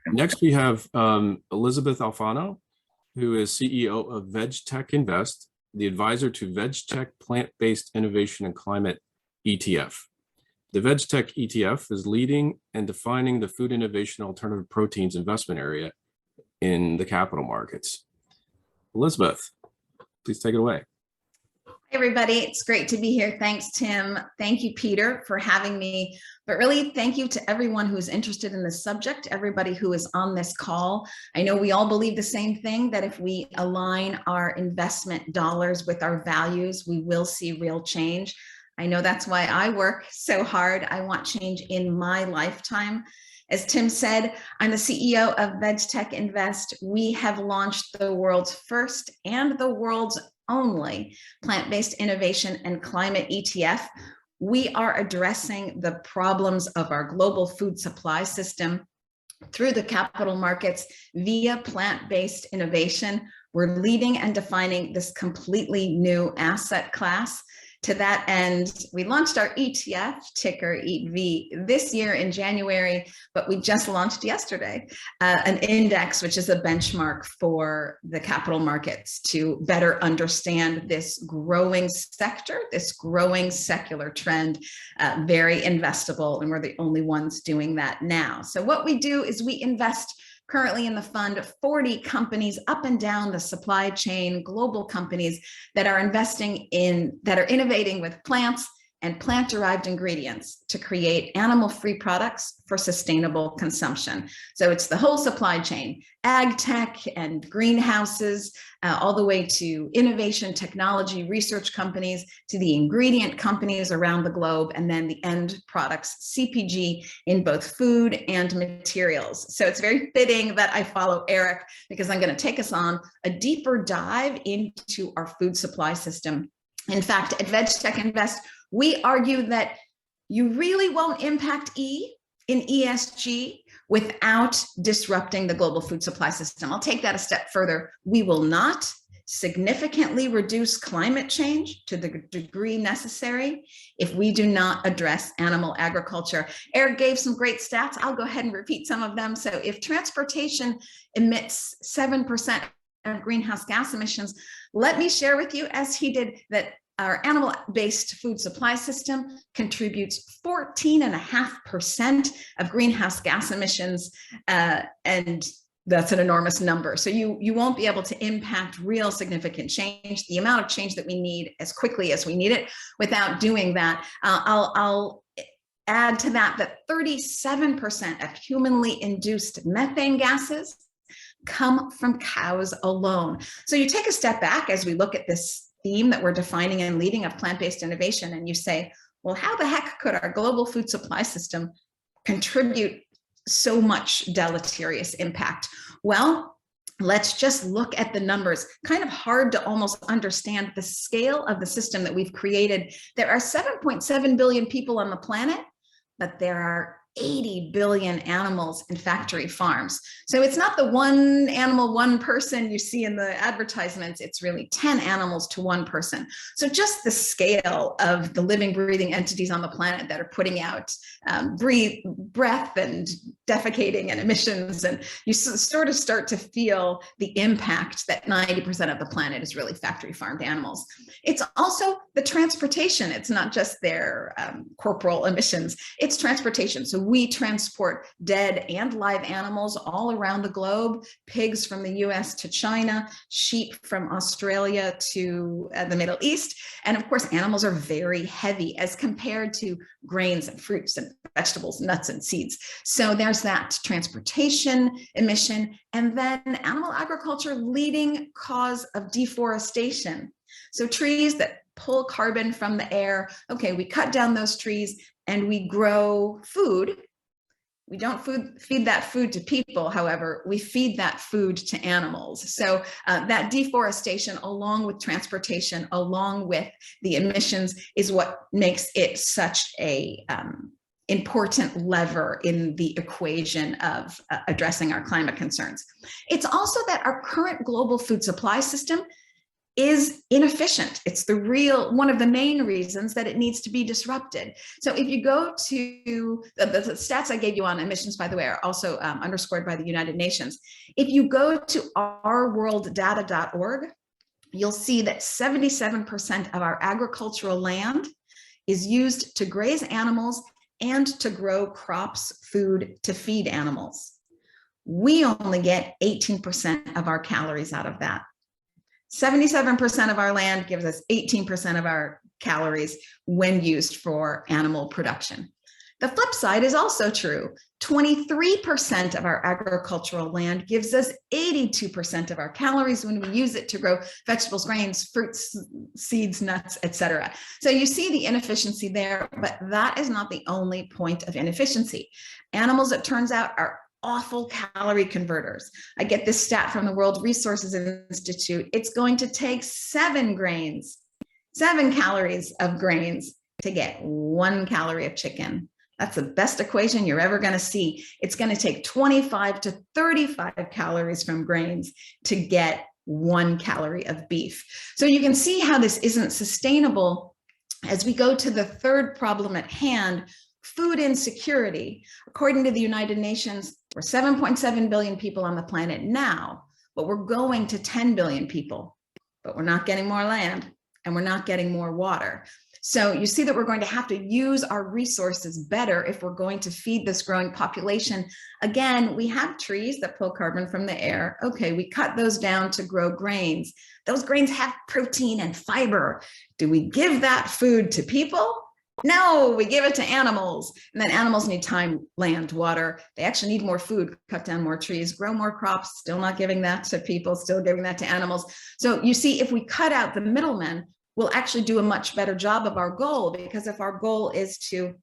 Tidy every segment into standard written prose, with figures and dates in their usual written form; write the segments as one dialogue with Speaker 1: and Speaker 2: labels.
Speaker 1: Next, we have Elysabeth Alfano, who is CEO of VegTech Invest, the advisor to VegTech Plant-Based Innovation and Climate ETF. The VegTech ETF is leading and defining the food innovation alternative proteins investment area in the capital markets. Elysabeth, please take it away.
Speaker 2: Hey everybody, it's great to be here. Thanks, Tim. Thank you, Peter, for having me. But really, thank you to everyone who is interested in this subject, everybody who is on this call. I know we all believe the same thing, that if we align our investment dollars with our values, we will see real change. I know that's why I work so hard. I want change in my lifetime. As Tim said, I'm the CEO of VegTech Invest. We have launched the world's first and the world's only plant-based innovation and climate ETF. We are addressing the problems of our global food supply system through the capital markets via plant-based innovation. We're leading and defining this completely new asset class. To that end, we launched our ETF, ticker EV, this year in January, but we just launched yesterday an index, which is a benchmark for the capital markets to better understand this growing sector, this growing secular trend, very investable, and we're the only ones doing that now. So what we do is we invest currently in the fund 40 companies up and down the supply chain, global companies that are innovating with plants and plant-derived ingredients to create animal-free products for sustainable consumption. So it's the whole supply chain, ag tech and greenhouses, all the way to innovation, technology, research companies, to the ingredient companies around the globe, and then the end products, CPG, in both food and materials. So it's very fitting that I follow Eric, because I'm going to take us on a deeper dive into our food supply system. In fact, at VegTech Invest, we argue that you really won't impact E in ESG without disrupting the global food supply system. I'll take that a step further. We will not significantly reduce climate change to the degree necessary if we do not address animal agriculture. Eric gave some great stats. I'll go ahead and repeat some of them. So if transportation emits 7% of greenhouse gas emissions, let me share with you, as he did, that our animal-based food supply system contributes 14.5% of greenhouse gas emissions, and that's an enormous number. So you won't be able to impact real significant change, the amount of change that we need as quickly as we need it, without doing that. I'll add to that 37% of humanly induced methane gases come from cows alone. So you take a step back as we look at this theme that we're defining and leading of plant-based innovation, and you say, well, how the heck could our global food supply system contribute so much deleterious impact? Well, let's just look at the numbers. Kind of hard to almost understand the scale of the system that we've created. There are 7.7 billion people on the planet, but there are 80 billion animals in factory farms. So it's not the one animal, one person you see in the advertisements, it's really 10 animals to one person. So just the scale of the living, breathing entities on the planet that are putting out breath and defecating and emissions, and you sort of start to feel the impact that 90% of the planet is really factory farmed animals. It's also the transportation. It's not just their corporal emissions, it's transportation. So we transport dead and live animals all around the globe, pigs from the US to China, sheep from Australia to the Middle East. And of course, animals are very heavy as compared to grains and fruits and vegetables, nuts and seeds. So there's that transportation emission, and then animal agriculture, leading cause of deforestation. So trees that pull carbon from the air, okay, we cut down those trees and we grow food. We don't feed that food to people, however, we feed that food to animals. So that deforestation, along with transportation, along with the emissions, is what makes it such a important lever in the equation of addressing our climate concerns. It's also that our current global food supply system is inefficient. It's one of the main reasons that it needs to be disrupted. So if you go to the stats I gave you on emissions, by the way, are also underscored by the United Nations. If you go to ourworlddata.org, you'll see that 77% of our agricultural land is used to graze animals and to grow crops, food to feed animals. We only get 18% of our calories out of that. 77% of our land gives us 18% of our calories when used for animal production. The flip side is also true. 23% of our agricultural land gives us 82% of our calories when we use it to grow vegetables, grains, fruits, seeds, nuts, etc. So you see the inefficiency there, but that is not the only point of inefficiency. Animals, it turns out, are awful calorie converters. I get this stat from the World Resources Institute. It's going to take 7 calories of grains to get 1 calorie of chicken. That's the best equation you're ever going to see. It's going to take 25 to 35 calories from grains to get 1 calorie of beef. So you can see how this isn't sustainable. As we go to the third problem at hand, food insecurity. According to the United Nations, we're 7.7 billion people on the planet now, but we're going to 10 billion people, but we're not getting more land and we're not getting more water. So you see that we're going to have to use our resources better if we're going to feed this growing population. Again, we have trees that pull carbon from the air. Okay, we cut those down to grow grains. Those grains have protein and fiber. Do we give that food to people? No, we give it to animals. And then animals need time, land, water. They actually need more food, cut down more trees, grow more crops, still not giving that to people, still giving that to animals. So you see, if we cut out the middlemen, we'll actually do a much better job of our goal, because if our goal is to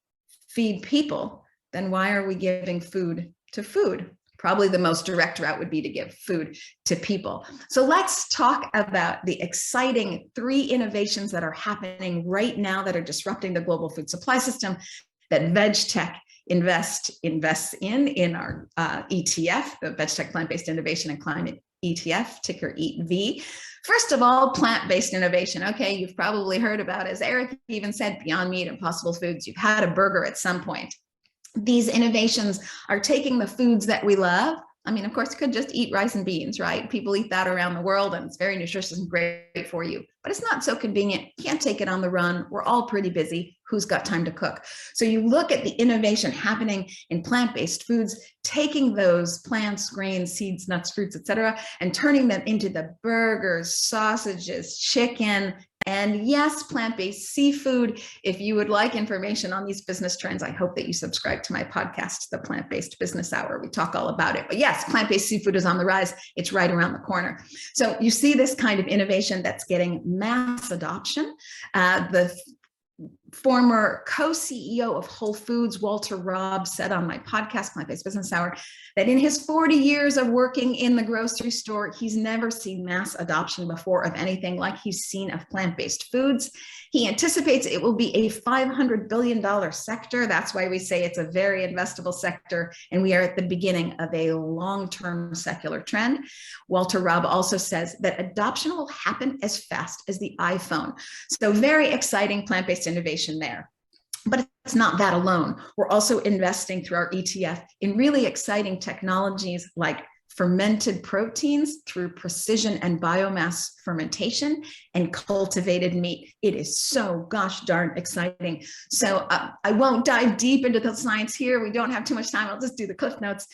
Speaker 2: feed people, then why are we giving food to food? Probably the most direct route would be to give food to people. So let's talk about the exciting 3 innovations that are happening right now that are disrupting the global food supply system that VegTech invests in our ETF, the VegTech Plant-Based Innovation and Climate ETF, ticker EATV. First of all, plant-based innovation. Okay, you've probably heard about, as Eric even said, Beyond Meat, Impossible Foods. You've had a burger at some point. These innovations are taking the foods that we love. I mean, of course, you could just eat rice and beans, right? People eat that around the world and it's very nutritious and great for you, but it's not so convenient. You can't take it on the run. We're all pretty busy. Who's got time to cook? So you look at the innovation happening in plant-based foods, taking those plants, grains, seeds, nuts, fruits, etc., and turning them into the burgers, sausages, chicken, and yes, plant-based seafood. If you would like information on these business trends, I hope that you subscribe to my podcast, The Plant-Based Business Hour. We talk all about it. But yes, plant-based seafood is on the rise. It's right around the corner. So you see this kind of innovation that's getting mass adoption. The former co-CEO of Whole Foods, Walter Robb, said on my podcast, Plant-Based Business Hour, that in his 40 years of working in the grocery store, he's never seen mass adoption before of anything like he's seen of plant-based foods. He anticipates it will be a $500 billion sector. That's why we say it's a very investable sector, and we are at the beginning of a long-term secular trend. Walter Robb also says that adoption will happen as fast as the iPhone. So very exciting plant-based innovation there. But it's not that alone. We're also investing through our ETF in really exciting technologies like fermented proteins through precision and biomass fermentation and cultivated meat. It is so gosh darn exciting. So I won't dive deep into the science here. We don't have too much time. I'll just do the cliff notes.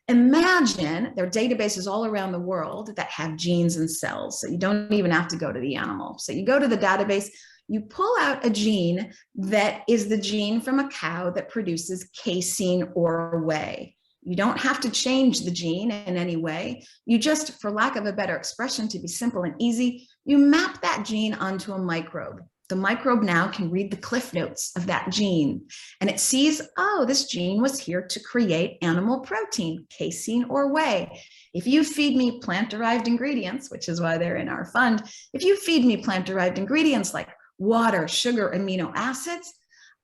Speaker 2: Imagine there are databases all around the world that have genes and cells. So you don't even have to go to the animal. So you go to the database, you pull out a gene that is the gene from a cow that produces casein or whey. You don't have to change the gene in any way. You just, for lack of a better expression, to be simple and easy, you map that gene onto a microbe. The microbe now can read the cliff notes of that gene, and it sees, oh, this gene was here to create animal protein, casein or whey. If you feed me plant-derived ingredients, which is why they're in our fund, if you feed me plant-derived ingredients like water, sugar, amino acids,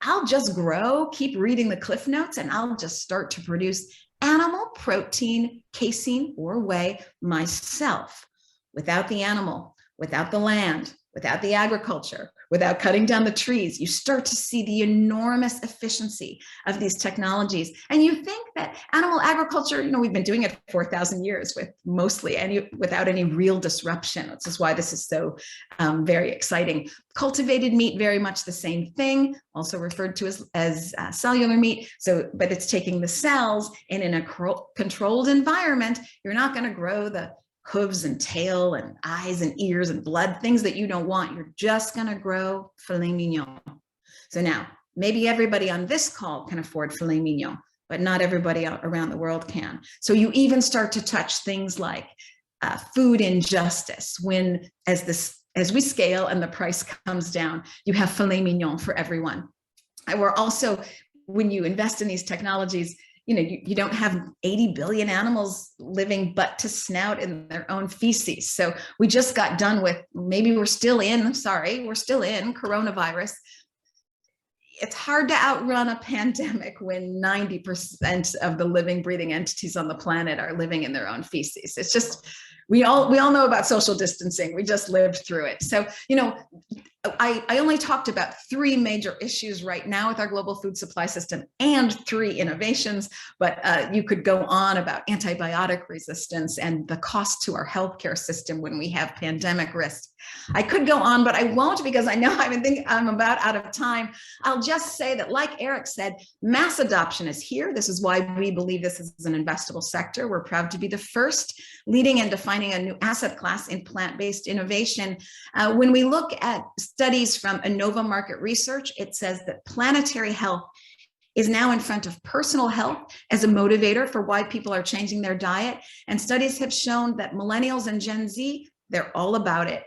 Speaker 2: I'll just grow, keep reading the cliff notes, and I'll just start to produce animal protein, casein or whey myself without the animal. without the land, without the agriculture, without cutting down the trees, you start to see the enormous efficiency of these technologies. And you think that animal agriculture, we've been doing it for 4,000 years without any real disruption. This is why this is so very exciting. Cultivated meat, very much the same thing, also referred to as cellular meat. But it's taking the cells and in a controlled environment, you're not going to grow the hooves and tail and eyes and ears and blood, things that you don't want. You're just going to grow filet mignon. So now, maybe everybody on this call can afford filet mignon, but not everybody around the world can. So you even start to touch things like food injustice, when as we scale and the price comes down, you have filet mignon for everyone. And we're also, when you invest in these technologies, you don't have 80 billion animals living butt to snout in their own feces. So we just got done with, we're still in coronavirus. It's hard to outrun a pandemic when 90% of the living, breathing entities on the planet are living in their own feces. It's just, we all know about social distancing. We just lived through it. So, I only talked about 3 major issues right now with our global food supply system and 3 innovations, but you could go on about antibiotic resistance and the cost to our healthcare system when we have pandemic risk. I could go on, but I won't, because I know I'm about out of time. I'll just say that, like Eric said, mass adoption is here. This is why we believe this is an investable sector. We're proud to be the first leading and defining a new asset class in plant-based innovation. When we look at studies from Innova Market Research, it says that planetary health is now in front of personal health as a motivator for why people are changing their diet. And studies have shown that millennials and Gen Z, they're all about it.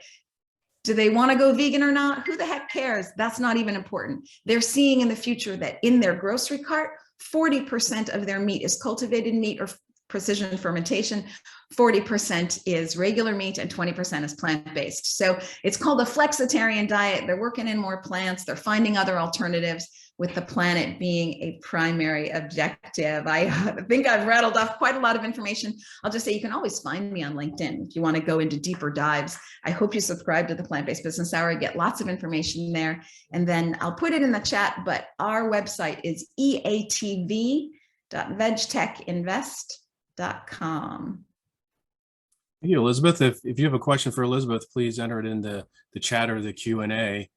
Speaker 2: Do they want to go vegan or not? Who the heck cares? That's not even important. They're seeing in the future that in their grocery cart, 40% of their meat is cultivated meat or precision fermentation, 40% is regular meat, and 20% is plant-based. So it's called a flexitarian diet. They're working in more plants. They're finding other alternatives, with the planet being a primary objective. I think I've rattled off quite a lot of information. I'll just say you can always find me on LinkedIn if you want to go into deeper dives. I hope you subscribe to the Plant-Based Business Hour. I get lots of information there. And then I'll put it in the chat, but our website is eatv.vegtechinvest.com.
Speaker 1: Thank you, Elizabeth. If you have a question for Elizabeth, please enter it in the chat or the Q&A.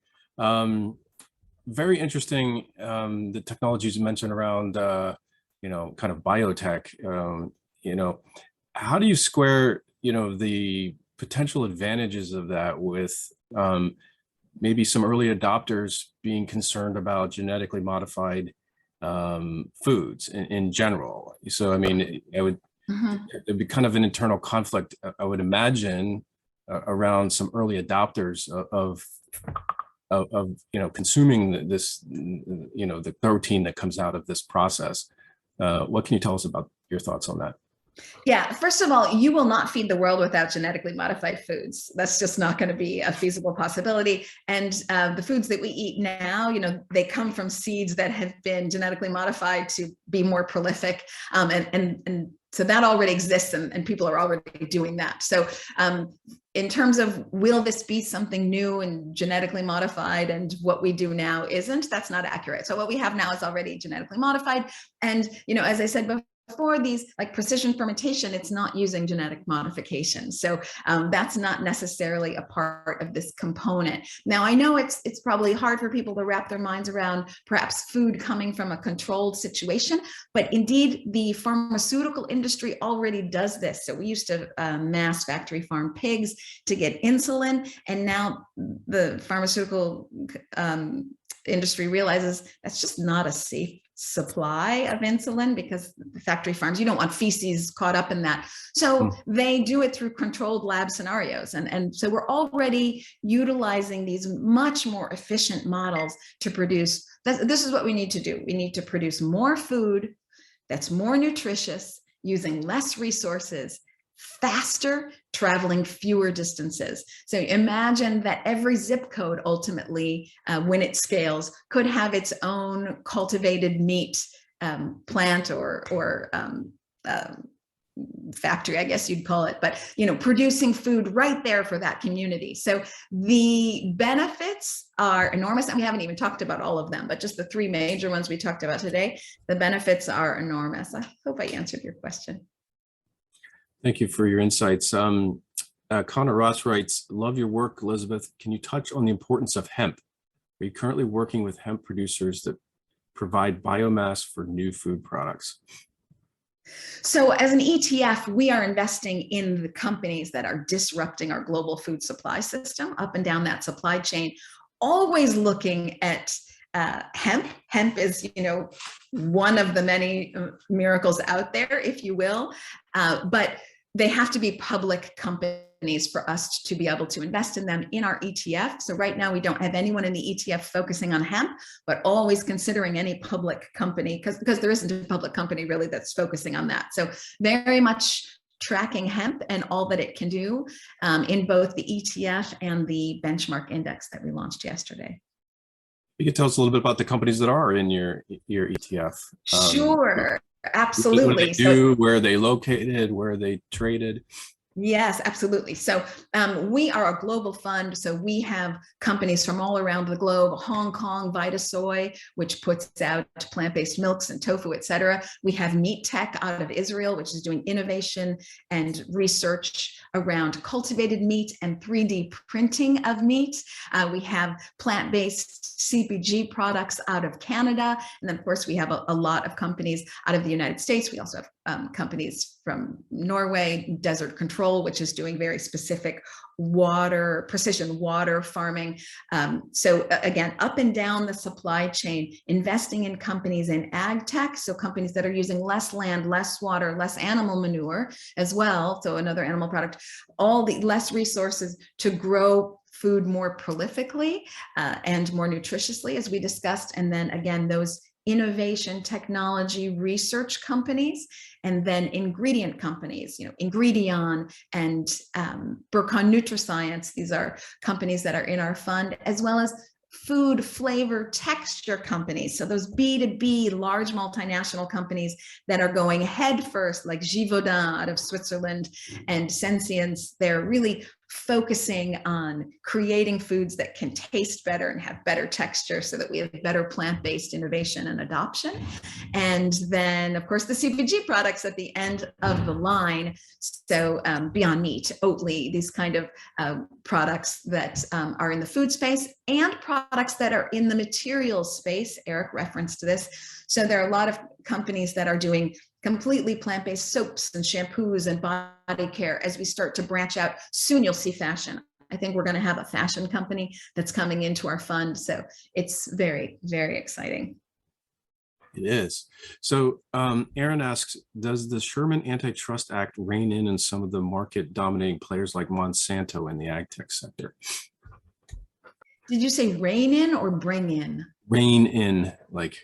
Speaker 1: Very interesting, the technologies you mentioned around, kind of biotech. How do you square, the potential advantages of that with maybe some early adopters being concerned about genetically modified foods in general? So, it'd be kind of an internal conflict, I would imagine, around some early adopters of consuming this, the protein that comes out of this process. What can you tell us about your thoughts on that?
Speaker 2: Yeah, first of all, you will not feed the world without genetically modified foods. That's just not going to be a feasible possibility. And the foods that we eat now, they come from seeds that have been genetically modified to be more prolific. And so that already exists, and people are already doing that. So in terms of, will this be something new and genetically modified, and what we do now isn't, that's not accurate. So what we have now is already genetically modified. And, as I said before, these, like precision fermentation, it's not using genetic modification. So that's not necessarily a part of this component. Now, I know it's probably hard for people to wrap their minds around perhaps food coming from a controlled situation, but indeed the pharmaceutical industry already does this. So we used to mass factory farm pigs to get insulin, and now the pharmaceutical industry realizes that's just not a safe supply of insulin, because the factory farms, you don't want feces caught up in that. So they do it through controlled lab scenarios. And so we're already utilizing these much more efficient models to produce. This is what we need to do. We need to produce more food that's more nutritious, using less resources, faster, traveling fewer distances. So imagine that every zip code ultimately, when it scales, could have its own cultivated meat plant or factory, I guess you'd call it, but producing food right there for that community. So the benefits are enormous, and we haven't even talked about all of them, but just the three major ones we talked about today, the benefits are enormous. I hope I answered your question.
Speaker 1: Thank you for your insights. Connor Ross writes, love your work, Elizabeth. Can you touch on the importance of hemp? Are you currently working with hemp producers that provide biomass for new food products?
Speaker 2: So as an ETF, we are investing in the companies that are disrupting our global food supply system up and down that supply chain, always looking at hemp. Hemp is, one of the many miracles out there, if you will, but they have to be public companies for us to be able to invest in them in our ETF. So right now we don't have anyone in the ETF focusing on hemp, but always considering any public company, because there isn't a public company really that's focusing on that. So very much tracking hemp and all that it can do in both the ETF and the benchmark index that we launched yesterday.
Speaker 1: You can tell us a little bit about the companies that are in your ETF.
Speaker 2: Sure, absolutely.
Speaker 1: What do they do, where are they located, where are they traded?
Speaker 2: Yes, absolutely. So we are a global fund. So we have companies from all around the globe, Hong Kong, Vitasoy, which puts out plant-based milks and tofu, et cetera. We have Meat Tech out of Israel, which is doing innovation and research around cultivated meat and 3D printing of meat. We have plant-based CPG products out of Canada. And then, of course, we have a lot of companies out of the United States. We also have companies from Norway, Desert Control, which is doing very specific precision water farming. So again, up and down the supply chain, investing in companies in ag tech, so companies that are using less land, less water, less animal manure as well, so another animal product, all the less resources to grow food more prolifically and more nutritiously, as we discussed. And then again, those innovation, technology, research companies, and then ingredient companies, Ingredion and Burcon Nutriscience. These are companies that are in our fund, as well as food, flavor, texture companies. So those B2B large multinational companies that are going head first, like Givaudan out of Switzerland and Sensience, they're really focusing on creating foods that can taste better and have better texture so that we have better plant-based innovation and adoption. And then, of course, the CPG products at the end of the line. So Beyond Meat, Oatly, these kind of products that are in the food space, and products that are in the materials space. Eric referenced this. So there are a lot of companies that are doing completely plant-based soaps and shampoos and body care. As we start to branch out, soon you'll see fashion. I think we're going to have a fashion company that's coming into our fund. So it's very, very exciting.
Speaker 1: It is. So Aaron asks, does the Sherman Antitrust Act rein in some of the market dominating players like Monsanto in the ag tech sector?
Speaker 2: Did you say rein in or bring in?
Speaker 1: Rein in, like.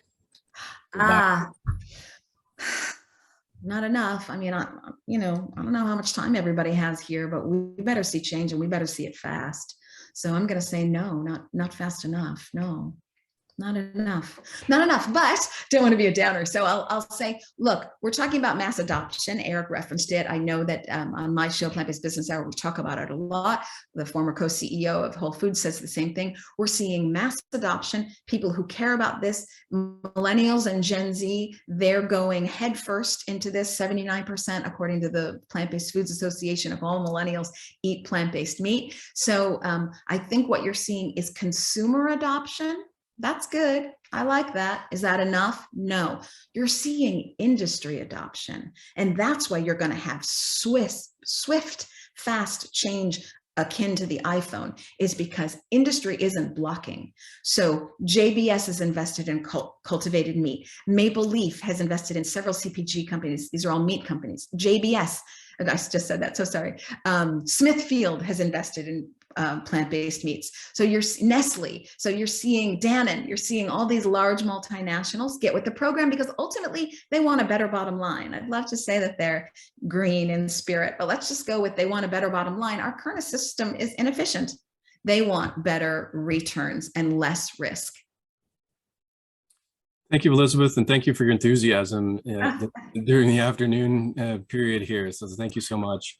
Speaker 2: Not enough. I mean, I don't know how much time everybody has here, but we better see change, and we better see it fast. So I'm going to say no, not fast enough. No. Not enough, but don't want to be a downer. So I'll say, look, we're talking about mass adoption. Eric referenced it. I know that on my show, Plant-Based Business Hour, we talk about it a lot. The former co-CEO of Whole Foods says the same thing. We're seeing mass adoption, people who care about this, millennials and Gen Z, they're going headfirst into this. 79%, according to the Plant-Based Foods Association, of all millennials eat plant-based meat. So I think what you're seeing is consumer adoption. That's good. I like that. Is that enough? No. You're seeing industry adoption. And that's why you're going to have swift, fast change akin to the iPhone, is because industry isn't blocking. So JBS has invested in cultivated meat. Maple Leaf has invested in several CPG companies. These are all meat companies. JBS, I just said that, so sorry. Smithfield has invested in plant-based meats. So you're Nestle. So you're seeing Dannon, you're seeing all these large multinationals get with the program because ultimately they want a better bottom line. I'd love to say that they're green in spirit, but let's just go with they want a better bottom line. Our current system is inefficient. They want better returns and less risk.
Speaker 1: Thank you, Elizabeth, and thank you for your enthusiasm during the afternoon period here. So thank you so much.